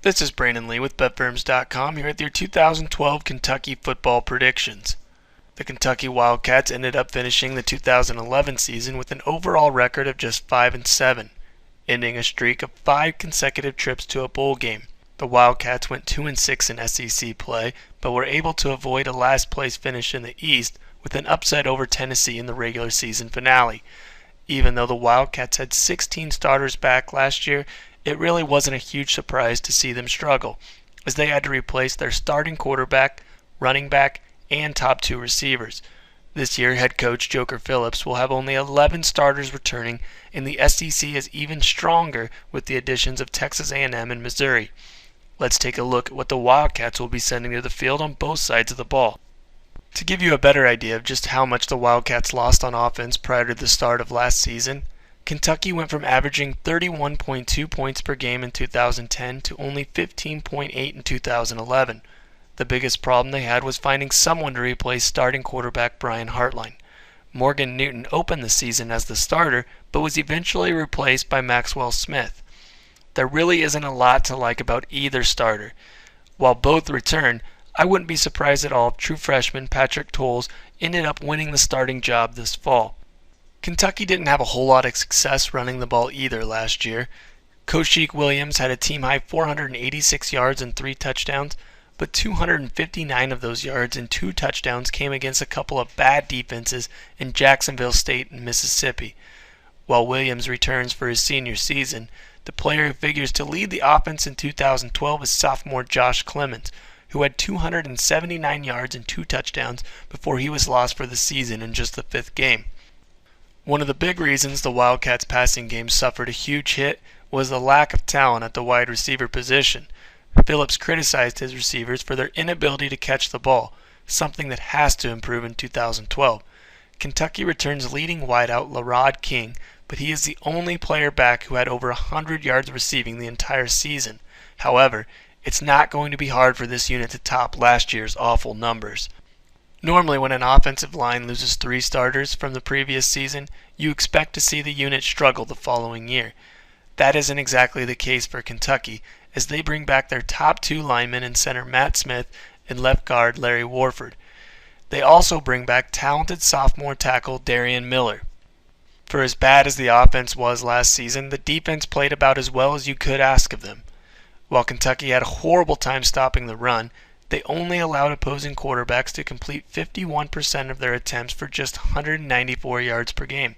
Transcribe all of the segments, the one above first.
This is Brandon Lee with BetFirms.com here with your 2012 Kentucky football predictions. The Kentucky Wildcats ended up finishing the 2011 season with an overall record of just 5-7, ending a streak of 5 consecutive trips to a bowl game. The Wildcats went 2-6 in SEC play, but were able to avoid a last-place finish in the East with an upset over Tennessee in the regular season finale. Even though the Wildcats had 16 starters back last year, it really wasn't a huge surprise to see them struggle, as they had to replace their starting quarterback, running back, and top 2 receivers. This year, head coach Joke Phillips will have only 11 starters returning, and the SEC is even stronger with the additions of Texas A&M and Missouri. Let's take a look at what the Wildcats will be sending to the field on both sides of the ball. To give you a better idea of just how much the Wildcats lost on offense prior to the start of last season, Kentucky went from averaging 31.2 points per game in 2010 to only 15.8 in 2011. The biggest problem they had was finding someone to replace starting quarterback Brian Hartline. Morgan Newton opened the season as the starter, but was eventually replaced by Maxwell Smith. There really isn't a lot to like about either starter. While both return, I wouldn't be surprised at all if true freshman Patrick Towles ended up winning the starting job this fall. Kentucky didn't have a whole lot of success running the ball either last year. Koshik Williams had a team-high 486 yards and 3 touchdowns, but 259 of those yards and 2 touchdowns came against a couple of bad defenses in Jacksonville State and Mississippi. While Williams returns for his senior season, the player who figures to lead the offense in 2012 is sophomore Josh Clemens, who had 279 yards and 2 touchdowns before he was lost for the season in just the 5th game. One of the big reasons the Wildcats' passing game suffered a huge hit was the lack of talent at the wide receiver position. Phillips criticized his receivers for their inability to catch the ball, something that has to improve in 2012. Kentucky returns leading wideout LaRod King, but he is the only player back who had over 100 yards receiving the entire season. However, it's not going to be hard for this unit to top last year's awful numbers. Normally, when an offensive line loses 3 starters from the previous season, you expect to see the unit struggle the following year. That isn't exactly the case for Kentucky, as they bring back their top 2 linemen in center Matt Smith and left guard Larry Warford. They also bring back talented sophomore tackle Darian Miller. For as bad as the offense was last season, the defense played about as well as you could ask of them. While Kentucky had a horrible time stopping the run, they only allowed opposing quarterbacks to complete 51% of their attempts for just 194 yards per game.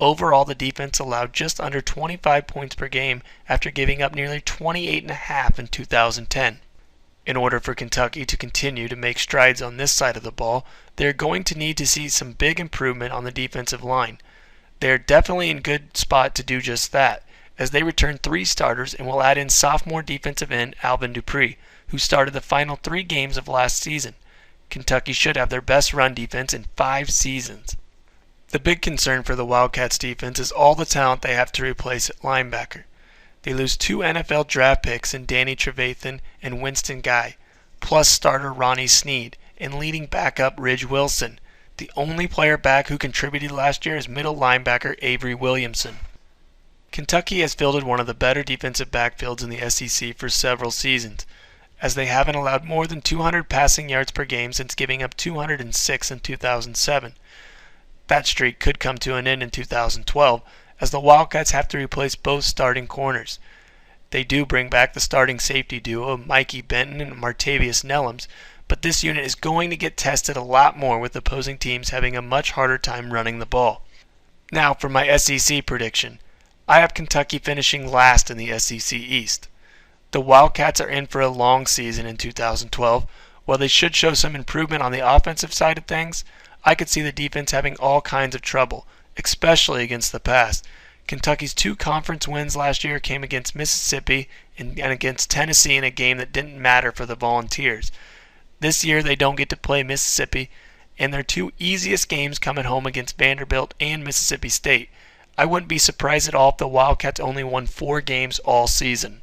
Overall, the defense allowed just under 25 points per game after giving up nearly 28.5 in 2010. In order for Kentucky to continue to make strides on this side of the ball, they are going to need to see some big improvement on the defensive line. They are definitely in good spot to do just that, as they return 3 starters and will add in sophomore defensive end Alvin Dupree, who started the final 3 games of last season. Kentucky should have their best run defense in 5 seasons. The big concern for the Wildcats defense is all the talent they have to replace at linebacker. They lose 2 NFL draft picks in Danny Trevathan and Winston Guy, plus starter Ronnie Snead and leading backup Ridge Wilson. The only player back who contributed last year is middle linebacker Avery Williamson. Kentucky has fielded one of the better defensive backfields in the SEC for several seasons, as they haven't allowed more than 200 passing yards per game since giving up 206 in 2007. That streak could come to an end in 2012, as the Wildcats have to replace both starting corners. They do bring back the starting safety duo of Mikey Benton and Martavius Nellums, but this unit is going to get tested a lot more with opposing teams having a much harder time running the ball. Now for my SEC prediction. I have Kentucky finishing last in the SEC East. The Wildcats are in for a long season in 2012. While they should show some improvement on the offensive side of things, I could see the defense having all kinds of trouble, especially against the pass. Kentucky's 2 conference wins last year came against Mississippi and against Tennessee in a game that didn't matter for the Volunteers. This year they don't get to play Mississippi, and their 2 easiest games come at home against Vanderbilt and Mississippi State. I wouldn't be surprised at all if the Wildcats only won 4 games all season.